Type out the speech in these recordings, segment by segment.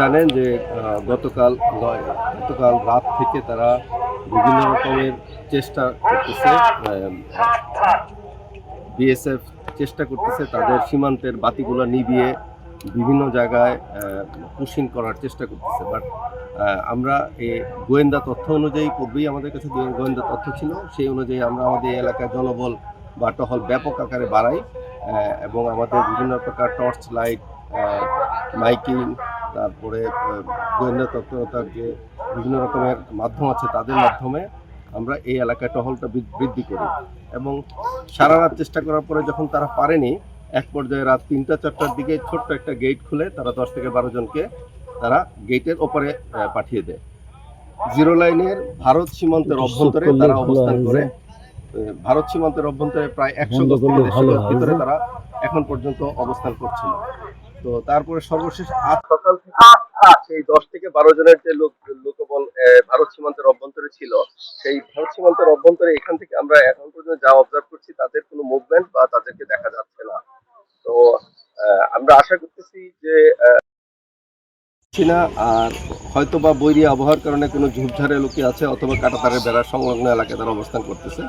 জানেন যে গতকাল রাত থেকে তারা বিভিন্ন রকমের চেষ্টা করতেছে, বিএসএফ চেষ্টা করতেছে তাদের সীমান্তের বাতিগুলো নিভিয়ে বিভিন্ন জায়গায় পুশিং করার চেষ্টা করতেছে। বাট আমরা এই গোয়েন্দা তথ্য অনুযায়ী পূর্বেই আমাদের কাছে গোয়েন্দা তথ্য ছিল, সেই অনুযায়ী আমরা আমাদের এলাকায় জনবল বা টহল ব্যাপক আকারে বাড়াই এবং আমাদের বিভিন্ন প্রকার টর্চ লাইট, মাইকিং, তারপরে গোয়েন্দা তৎপরতার যে বিভিন্ন রকমের মাধ্যম আছে তাদের মাধ্যমে আমরা এই এলাকায় টহলটা বৃদ্ধি করি। এবং সারা রাত চেষ্টা করার পরে যখন তারা পারেনি, এক পর্যায়ে রাত ৩টা-৪টার দিকে ছোট্ট একটা গেট খুলে তারা 10 থেকে 12 জনকে তারা গেটের ওপরে পাঠিয়ে দেয়। জিরো লাইনের ভারত সীমান্তের অভ্যন্তরে তারা অবস্থান করে, ভারত সীমান্তের অভ্যন্তরে প্রায় 100 গজ থেকে 150 গজ ভিতরে তারা এখন পর্যন্ত অবস্থান করছিল। তো তারপরে সর্বশেষ আজ সকাল থেকে সেই 10 থেকে 12 জনের যে লোকবল ভারত সীমান্তের অভ্যন্তরে ছিল, সেই ভারত সীমান্তের অভ্যন্তরে এখান থেকে আমরা এখন পর্যন্ত যা অবজার্ভ করছি তাদের কোনো মুভমেন্ট বা তাদেরকে দেখা যাচ্ছে না। তো আমরা আশা করতেছি যে চীনা আর হয়তো বা বৈরী আবহাওয়ার কারণে কোনো ঝোপঝাড়ে লুকিয়ে আছে অথবা কাঁটাতারের বেড়ার সংলগ্ন এলাকায় তারা অবস্থান করতেছে।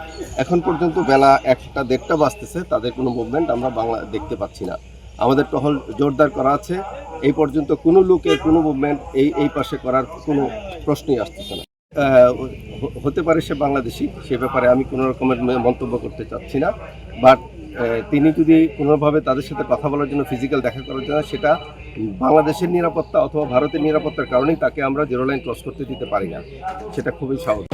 এখন পর্যন্ত বেলা 1টা-1:30 বাজতেছে, তাদের কোনো মুভমেন্ট আমরা দেখতে পাচ্ছি না। আমাদের টহল জোরদার করা আছে, এই পর্যন্ত কোনো লোকের কোনো মুভমেন্ট এই পাশে করার কোনো প্রশ্নই আসতেছে না। হতে পারে সে বাংলাদেশি, সে ব্যাপারে আমি কোনো রকমের মন্তব্য করতে চাচ্ছি না। বাট তিনি যদি কোনোভাবে তাদের সাথে কথা বলার জন্য, ফিজিক্যাল দেখা করার জন্য, সেটা বাংলাদেশের নিরাপত্তা অথবা ভারতের নিরাপত্তার কারণেই তাকে আমরা জিরো লাইন ক্রস করতে দিতে পারি না, সেটা খুবই সহজ।